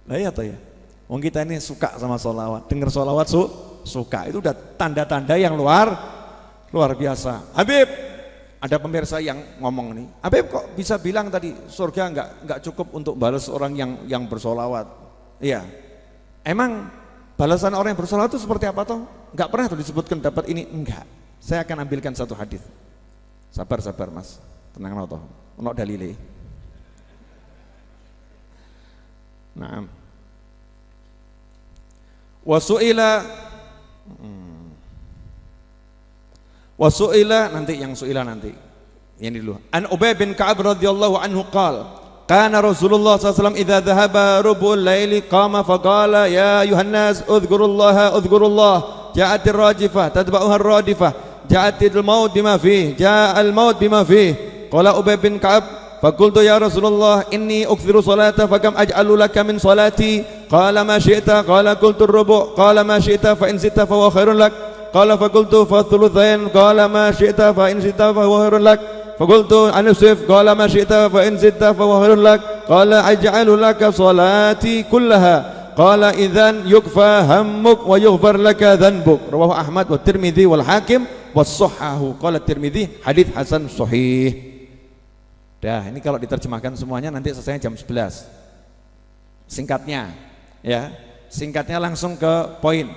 Lah iya toh ya. Wong kita ini suka sama sholawat, dengar sholawat suka, itu udah tanda-tanda yang luar biasa. Habib, ada pemirsa yang ngomong nih, Habib kok bisa bilang tadi surga nggak cukup untuk balas orang yang bersolawat? Iya, emang balasan orang yang bersolawat itu seperti apa toh? Nggak pernah tuh disebutkan dapat ini, enggak. Saya akan ambilkan satu hadis. Sabar mas, tenang toh, ono dalile. Nah, wasu'ila nanti yang su'ila nanti. Ini dulu. An Ubay bin Ka'ab radhiyallahu anhu qala kana Rasulullah sallallahu alaihi wasallam idza dhahaba rubul laili qama faqala ya ayuhan nas udhkurullaha ja'atir rajifah tatba'uha ar-radifah ja'atil maut bima fih ja'al maut bima fih qala Ubay bin Ka'ab فقلت يا رسول الله إني أكثر صلاة فكم أجعل لك من صلاتي قال ما شئت قال قلت الربع قال ما شئت فإن زدت فهو خير لك قال فقلت فالثلثين قال ما شئت فإن زدت فهو خير لك فقلت النصف قال ما شئت فإن زدت فهو خير لك قال أجعل لك صلاتي كلها قال إذن يكفى همك ويغفر لك ذنبك رواه أحمد والترمذي والحاكم والصححه قال الترمذي حديث حسن صحيح. Dah, ini kalau diterjemahkan semuanya nanti selesai jam 11. Singkatnya, ya, singkatnya langsung ke poin.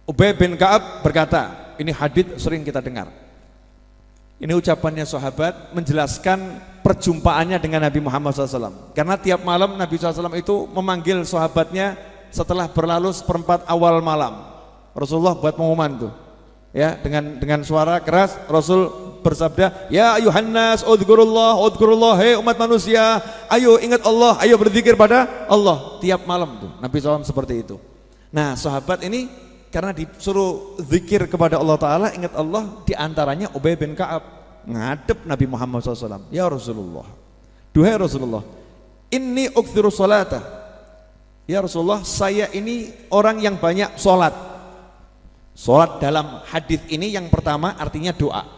Ubay bin Ka'ab berkata, ini hadits sering kita dengar. Ini ucapannya sahabat menjelaskan perjumpaannya dengan Nabi Muhammad SAW. Karena tiap malam Nabi SAW itu memanggil sahabatnya setelah berlalu seperempat awal malam. Rasulullah buat pengumuman tuh, ya, dengan suara keras Rasul bersabda, ya ayuhan nas udhkurullah, hei umat manusia, ayo ingat Allah, ayo berzikir pada Allah. Tiap malam tuh Nabi SAW seperti itu. Nah sahabat ini karena disuruh zikir kepada Allah Ta'ala, ingat Allah, diantaranya Ubay bin Ka'ab ngadep Nabi Muhammad SAW, ya Rasulullah, duhai Rasulullah, inni ukthiru salata, ya Rasulullah, saya ini orang yang banyak sholat. Sholat dalam hadis ini yang pertama artinya doa.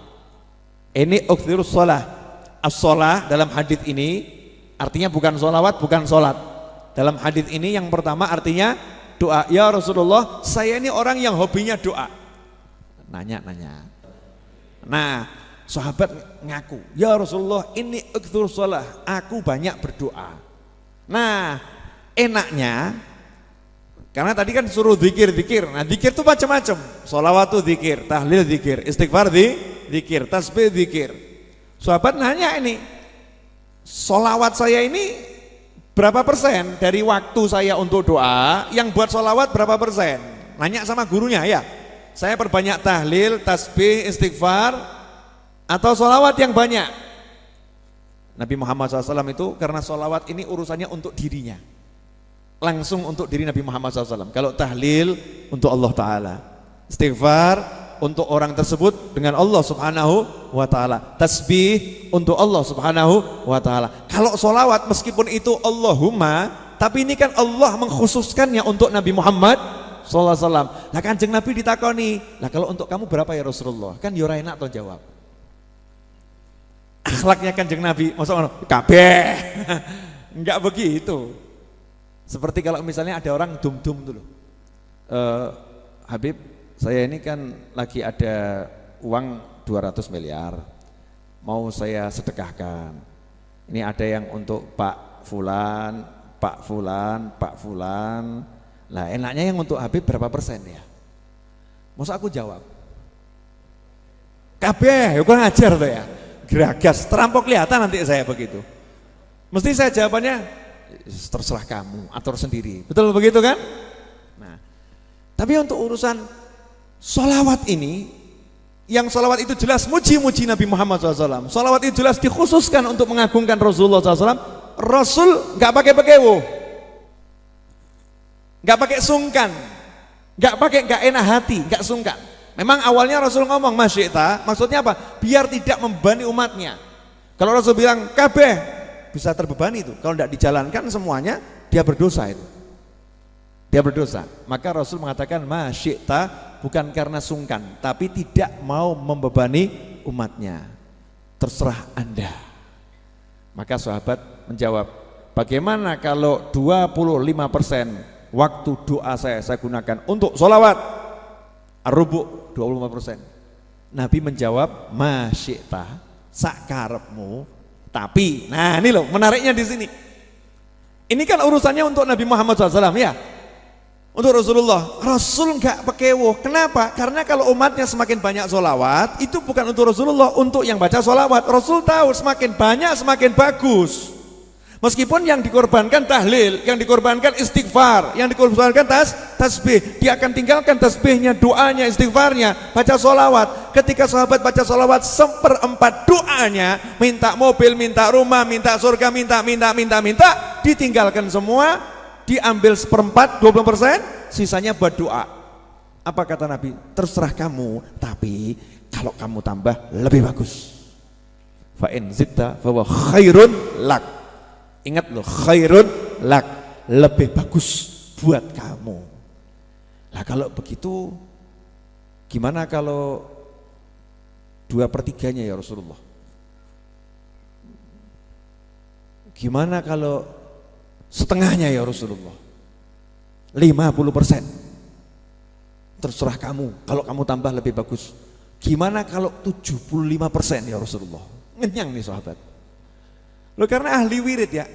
Ini ukthirus sholah. As-sholah dalam hadis ini artinya bukan sholawat, bukan sholat. Dalam hadis ini yang pertama artinya doa. Ya Rasulullah, saya ini orang yang hobinya doa. Nanya. Nah, sahabat ngaku, ya Rasulullah, ini ukthirus sholah, aku banyak berdoa. Nah, enaknya karena tadi kan suruh zikir. Nah, zikir itu macam-macam. Sholawat itu zikir, tahlil zikir, istighfar zikir, tasbih zikir. Sahabat nanya ini, sholawat saya ini berapa persen dari waktu saya untuk doa, yang buat sholawat berapa persen? Nanya sama gurunya, ya, saya perbanyak tahlil, tasbih, istighfar, atau sholawat yang banyak? Nabi Muhammad SAW itu karena sholawat ini urusannya untuk dirinya, langsung untuk diri Nabi Muhammad SAW. Kalau tahlil untuk Allah Ta'ala, istighfar untuk orang tersebut dengan Allah Subhanahu wa Ta'ala, tasbih untuk Allah Subhanahu wa Ta'ala. Kalau sholawat meskipun itu Allahumma, tapi ini kan Allah mengkhususkannya untuk Nabi Muhammad sallallahu alaihi wasallam. Nah Kanjeng Nabi ditakoni, lah kalau untuk kamu berapa ya Rasulullah? Kan yo ora enak to jawab. Akhlaknya Kanjeng Nabi, maksudnya kabeh. Enggak begitu. Seperti kalau misalnya ada orang dum-dum dulu, Habib, saya ini kan lagi ada uang 200 miliar, mau saya sedekahkan. Ini ada yang untuk Pak Fulan. Lah enaknya yang untuk Habib berapa persen ya? Masa aku jawab, kabeh, ya kurang ajar tuh ya, geragas, terampok kelihatan nanti saya begitu. Mesti saya jawabannya, terserah kamu, atur sendiri. Betul begitu kan? Nah, tapi untuk urusan sholawat ini, yang sholawat itu jelas muji-muji Nabi Muhammad SAW. Sholawat itu jelas dikhususkan untuk mengagungkan Rasulullah SAW. Rasul nggak pakai bekewo, nggak pakai sungkan, nggak enak hati, nggak sungkan. Memang awalnya Rasul ngomong masyita, maksudnya apa? Biar tidak membebani umatnya. Kalau Rasul bilang kabeh, bisa terbebani itu. Kalau tidak dijalankan semuanya, dia berdosa itu. Dia berdosa. Maka Rasul mengatakan masyita, bukan karena sungkan, tapi tidak mau membebani umatnya. Terserah Anda. Maka sahabat menjawab, bagaimana kalau 25% waktu doa saya gunakan untuk sholawat? Ar-rubu' 25%. Nabi menjawab, masyikta, sakarepmu, tapi, nah ini loh menariknya di sini. Ini kan urusannya untuk Nabi Muhammad SAW ya, untuk Rasulullah. Rasul nggak pekewo. Kenapa? Karena kalau umatnya semakin banyak sholawat, itu bukan untuk Rasulullah, untuk yang baca sholawat. Rasul tahu semakin banyak semakin bagus. Meskipun yang dikorbankan tahlil, yang dikorbankan istighfar, yang dikorbankan tasbih, dia akan tinggalkan tasbihnya, doanya, istighfarnya, baca sholawat. Ketika sahabat baca sholawat, 1/4 doanya, minta mobil, minta rumah, minta surga, minta, ditinggalkan semua, diambil 1/4, 20%, sisanya buat doa. Apa kata Nabi? Terserah kamu, tapi kalau kamu tambah lebih bagus. Fa in zitta fa huwa khairun lak. Ingat loh, khairun lak, lebih bagus buat kamu. Lah kalau begitu gimana kalau 2/3-nya ya Rasulullah? Gimana kalau setengahnya ya Rasulullah? 50%. Terserah kamu, kalau kamu tambah lebih bagus. Gimana kalau 75% ya Rasulullah? Ngenyang nih sahabat. Loh karena ahli wirid ya,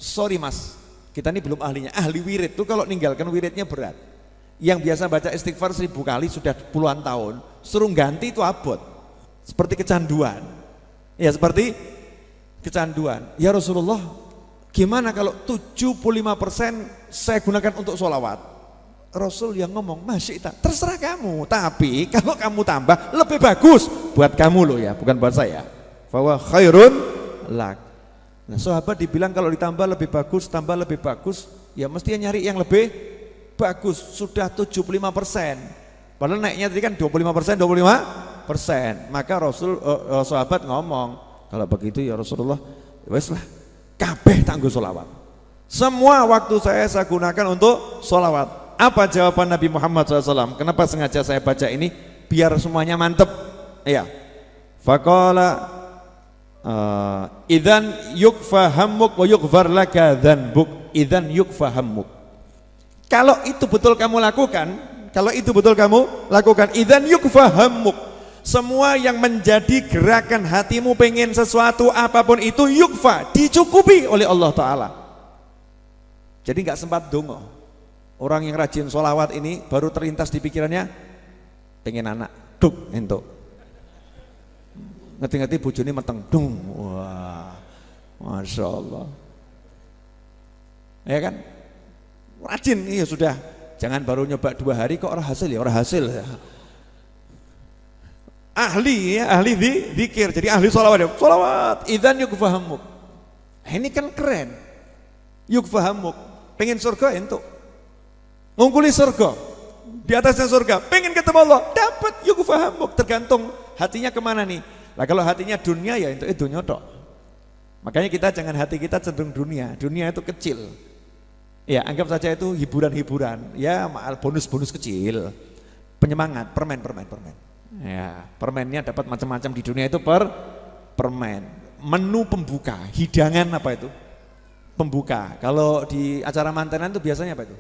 sorry mas, kita ini belum ahlinya. Ahli wirid tuh kalau ninggalkan wiridnya berat. Yang biasa baca istighfar 1000 kali sudah puluhan tahun, suruh ganti itu abot, seperti kecanduan. Ya seperti kecanduan. Ya Rasulullah, gimana kalau 75% saya gunakan untuk sholawat? Rasul yang ngomong, masyikta, terserah kamu, tapi kalau kamu tambah lebih bagus buat kamu loh ya, bukan buat saya. Bahwa khairun lak. Nah, sahabat dibilang kalau ditambah lebih bagus, tambah lebih bagus, ya mestinya nyari yang lebih bagus. Sudah 75%, padahal naiknya tadi kan 25%, 25%. Maka sahabat ngomong, kalau begitu ya Rasulullah, wes lah, kabeh tangguh sholawat. Semua waktu saya gunakan untuk sholawat. Apa jawaban Nabi Muhammad SAW? Kenapa sengaja saya baca ini? Biar semuanya mantep. Ya, faqala idzan yukfa hammuk wa yughfar laka dzanbuk. Idzan yukfa hammuk. Kalau itu betul kamu lakukan, idzan yukfa hammuk. Semua yang menjadi gerakan hatimu pengen sesuatu apapun itu yukfa, dicukupi oleh Allah Ta'ala. Jadi nggak sempat dongo. Orang yang rajin sholawat ini baru terlintas di pikirannya pengen anak, duk entuk. Ngerti-ngerti bojone meteng, dung, wah, masya Allah, ya kan, rajin, iya sudah, jangan baru nyoba 2 hari kok orang hasil ya, ahli zikir, jadi ahli sholawat, idzan yukfahamuk, ini kan keren, yukfahamuk, pengen surga entuk, ngungkuli surga, di atasnya surga, pengen ketemu Allah, dapat yukfahamuk, tergantung hatinya kemana nih. Lah kalau hatinya dunia ya itu nyotok. Makanya kita jangan hati kita cenderung dunia. Dunia itu kecil. Ya anggap saja itu hiburan-hiburan. Ya bonus-bonus kecil. Penyemangat, permen. Ya permennya dapat macam-macam di dunia itu permen. Menu pembuka, hidangan apa itu? Pembuka. Kalau di acara mantenan itu biasanya apa itu?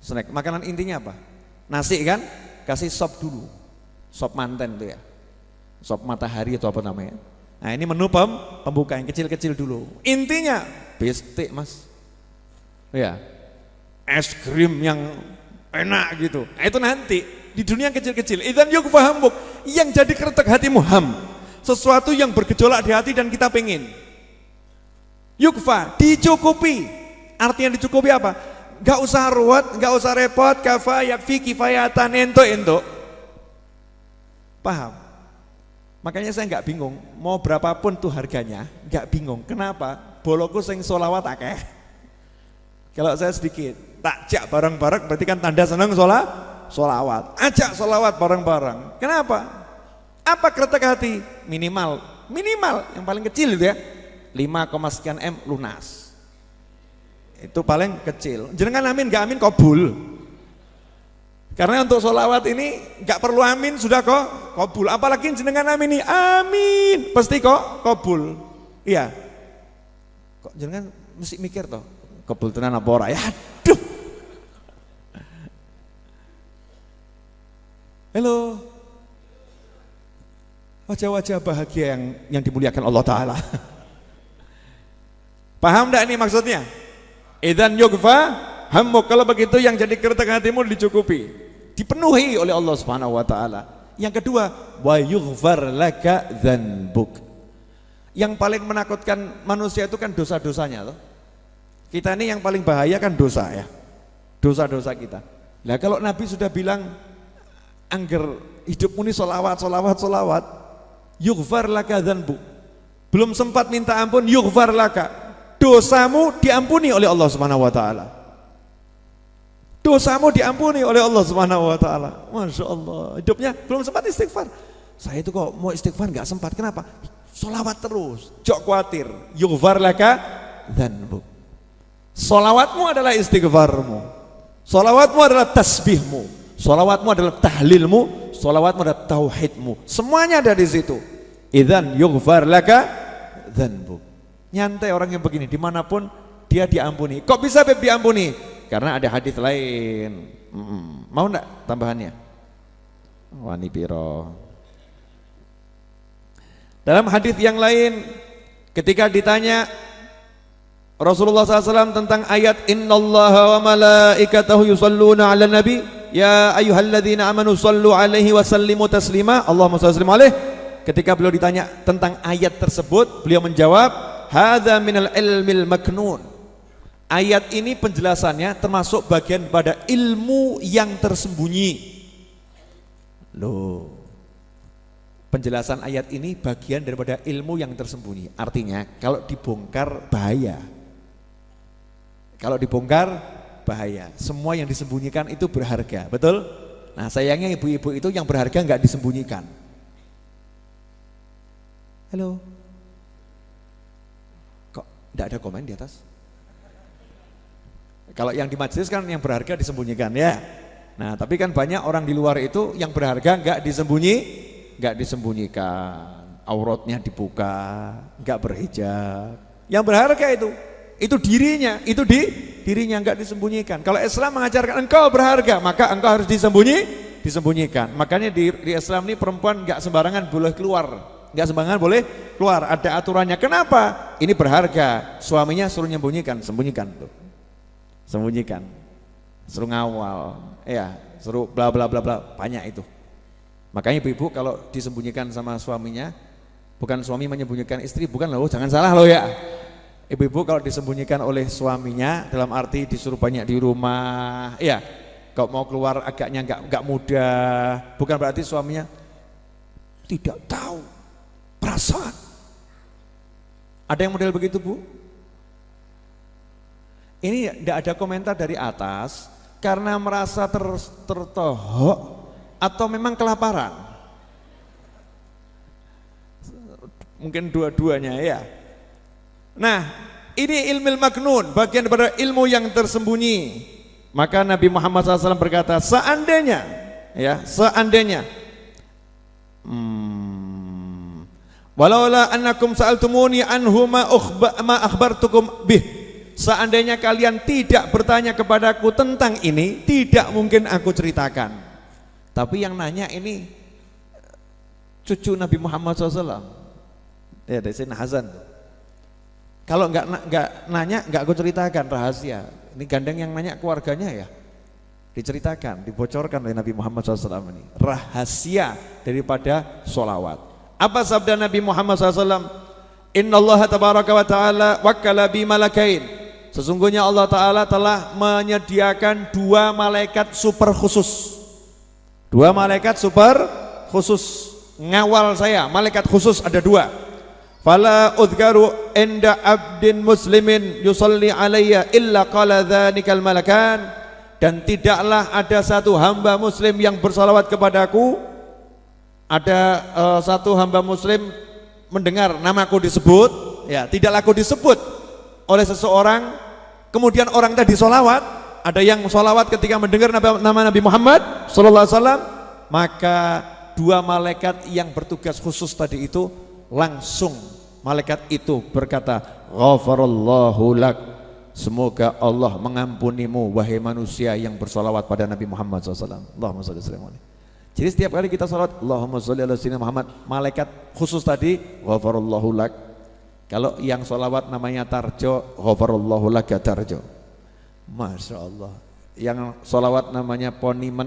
Snack. Makanan intinya apa? Nasi kan? Kasih sop dulu. Sop manten itu ya. Sop matahari atau apa namanya. Nah ini menu pembuka yang kecil-kecil dulu. Intinya bestek mas, ya es krim yang enak gitu. Nah, itu nanti di dunia yang kecil-kecil. Idzan yukfahamuk, yang jadi kretek hatimu sesuatu yang bergejolak di hati dan kita pengen. Yukfa, dicukupi. Artinya dicukupi apa? Gak usah ruwet, gak usah repot. Kafa yakfi kifayatan ento. Paham? Makanya saya nggak bingung, mau berapapun tuh harganya, nggak bingung. Kenapa? Boloku sing sholawat akeh. Kalau saya sedikit, takjak bareng-bareng berarti kan tanda senang sholawat. Ajak sholawat bareng-bareng. Kenapa? Apa kretek hati? Minimal yang paling kecil itu ya, 5, sekian M lunas. Itu paling kecil. Jenengan amin, nggak amin kabul. Karena untuk sholawat ini nggak perlu amin sudah kok kabul. Apalagi jenengan amin nih, amin pasti kok kabul. Iya, Kok jenengan mesti mikir toh, kebul tenan apa ora ya? Aduh. Halo. Wajah-wajah bahagia yang dimuliakan Allah Ta'ala. Paham enggak ini maksudnya? Idzan yughfa hammuk, kalau begitu yang jadi keretak hatimu dicukupi, dipenuhi oleh Allah Subhanahu wa taala. Yang kedua, wa yughfar laka dzanbuk. Yang paling menakutkan manusia itu kan dosa-dosanya toh. Kita ini yang paling bahaya kan dosa ya. Dosa-dosa kita. Nah, kalau Nabi sudah bilang angger hidupmu ini sholawat, yughfar laka dzanbuk. Belum sempat minta ampun, yughfar laka. Dosamu diampuni oleh Allah Subhanahu wa taala. Dosamu diampuni oleh Allah Subhanahu wa taala. Masya Allah. Hidupnya belum sempat istighfar. Saya itu kok mau istighfar nggak sempat. Kenapa? Sholawat terus. Jok khawatir. Yughfar laka dzanbuk. Sholawatmu adalah istighfarmu. Sholawatmu adalah tasbihmu. Sholawatmu adalah tahlilmu. Sholawatmu adalah tauhidmu. Semuanya ada di situ. Idzan yughfar laka dzanbuk. Nyantai orang yang begini, dimanapun dia diampuni. Kok bisa diampuni? Karena ada hadis lain. Mau enggak tambahannya? Wani piro. Dalam hadis yang lain, ketika ditanya Rasulullah SAW tentang ayat Innallaha wa malaikatahu yusalluna ala nabi ya ayyuhalladzina amanu sallu alaihi wa sallimu taslima Allahumma shalli alaihi. Ketika beliau ditanya tentang ayat tersebut, beliau menjawab hadza minal ilmil maknun. Ayat ini penjelasannya termasuk bagian pada ilmu yang tersembunyi. Loh. Penjelasan ayat ini bagian daripada ilmu yang tersembunyi. Artinya kalau dibongkar bahaya. Kalau dibongkar bahaya. Semua yang disembunyikan itu berharga, betul? Nah, sayangnya ibu-ibu itu yang berharga enggak disembunyikan. Halo. Tidak ada komen di atas. Kalau yang di majelis kan yang berharga disembunyikan ya. Nah, tapi kan banyak orang di luar itu yang berharga enggak disembunyikan. Auratnya dibuka, enggak berhijab. Yang berharga itu dirinya, dirinya enggak disembunyikan. Kalau Islam mengajarkan engkau berharga, maka engkau harus disembunyikan. Makanya di Islam ini perempuan enggak sembarangan boleh keluar. Enggak sembarangan boleh keluar, ada aturannya. Kenapa? Ini berharga. Suaminya suruh sembunyikan tuh. Sembunyikan. Suruh ngawal, ya, suruh bla bla bla bla, banyak itu. Makanya ibu-ibu kalau disembunyikan sama suaminya, bukan suami menyembunyikan istri, bukan loh, jangan salah loh ya. Ibu-ibu kalau disembunyikan oleh suaminya dalam arti disuruh banyak di rumah, ya. Kalau mau keluar agaknya enggak mudah, bukan berarti suaminya tidak tahu perasaan. Ada yang model begitu, Bu? Ini tidak ada komentar dari atas karena merasa tertohok atau memang kelaparan. Mungkin dua-duanya ya. Nah, ini ilmu maknun, bagian daripada ilmu yang tersembunyi. Maka Nabi Muhammad SAW berkata, seandainya walaula annakum sa'altumuni anhu ma akhbartukum bih. Seandainya kalian tidak bertanya kepadaku tentang ini, tidak mungkin aku ceritakan. Tapi yang nanya ini cucu Nabi Muhammad SAW. Ya, dari Sayyidina Hasan. Kalau enggak nanya, enggak aku ceritakan, rahasia. Ini gandeng yang nanya keluarganya ya. Diceritakan, dibocorkan oleh Nabi Muhammad SAW ini. Rahasia daripada sholawat. Apa sabda Nabi Muhammad SAW? Innallaha tabaraka wa ta'ala wakkala bi malakain. Sesungguhnya Allah Ta'ala telah menyediakan dua malaikat super khusus. Dua malaikat super khusus ngawal saya, malaikat khusus ada dua. Fala udhkaru inda abdin muslimin yusalli alayya illa qala dhanikal malakan. Dan tidaklah ada satu hamba muslim yang bersalawat kepadaku, ada satu hamba muslim mendengar namaku disebut, ya, tidaklah aku disebut oleh seseorang, kemudian orang tadi solawat, ada yang solawat ketika mendengar nama Nabi Muhammad sallallahu alaihi wasallam, maka dua malaikat yang bertugas khusus tadi itu langsung Malaikat itu berkata, ghafarallahu lak, semoga Allah mengampunimu wahai manusia yang bersolawat pada Nabi Muhammad SAW. Allahumma sholli alaihi. Jadi setiap kali kita salat Allahumma sholli ala sayyidina Muhammad, malaikat khusus tadi ghafarallahu lak. Kalau yang solawat namanya tarjo, ghafarallahu laka tarjo. Masya Allah. Yang solawat namanya poniman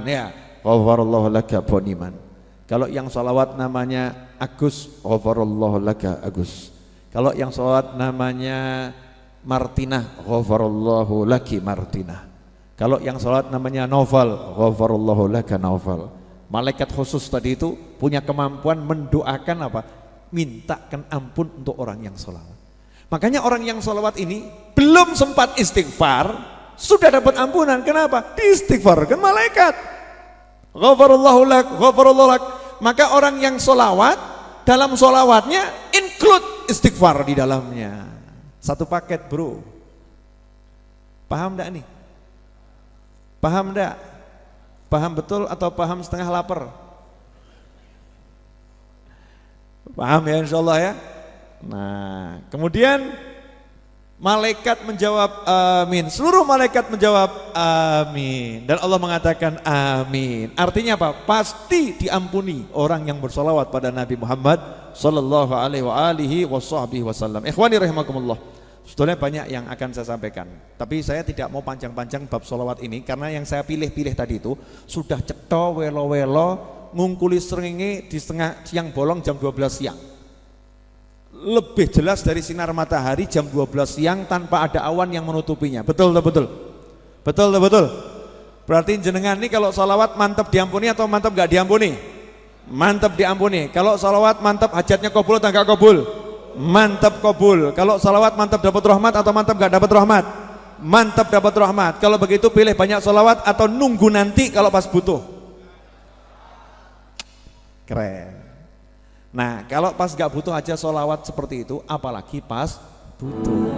ya, ghafarallahu laka poniman. Kalau yang solawat namanya Agus, ghafarallahu laka Agus. Kalau yang solawat namanya Martinah, ghafarallahu laki Martinah. Kalau yang solawat namanya Novel, ghafarallahu laka Novel. Malaikat khusus tadi itu punya kemampuan mendoakan apa? Mintakan ampun untuk orang yang solawat. Makanya orang yang solawat ini belum sempat istighfar, sudah dapat ampunan. Kenapa? Diistighfarkan malaikat. Ghafarallahu lak, ghafarallahu lak. Maka orang yang solawat, dalam solawatnya include istighfar di dalamnya. Satu paket bro. Paham enggak nih? Paham enggak? Paham betul atau paham setengah lapar? Paham ya insyaallah ya. Nah kemudian malaikat menjawab amin. Seluruh malaikat menjawab amin. Dan Allah mengatakan amin. Artinya apa? Pasti diampuni orang yang bersolawat pada Nabi Muhammad sallallahu alaihi wasallam. Ikhwani rahimakumullah. Sebetulnya banyak yang akan saya sampaikan, tapi saya tidak mau panjang-panjang bab solawat ini karena yang saya pilih-pilih tadi itu sudah cetha welo-welo ngungkuli srengenge di setengah siang bolong jam 12 siang. Lebih jelas dari sinar matahari jam 12 siang tanpa ada awan yang menutupinya. Betul betul. Betul betul. Berarti jenengan ini kalau salawat mantap diampuni atau mantap gak diampuni? Mantap diampuni. Kalau salawat mantap hajatnya kabul atau gak kabul? Mantap kabul. Kalau salawat mantap dapat rahmat atau mantap gak dapat rahmat? Mantap dapat rahmat. Kalau begitu pilih banyak salawat atau nunggu nanti kalau pas butuh? Keren. Nah kalau pas gak butuh aja sholawat seperti itu, apalagi pas butuh.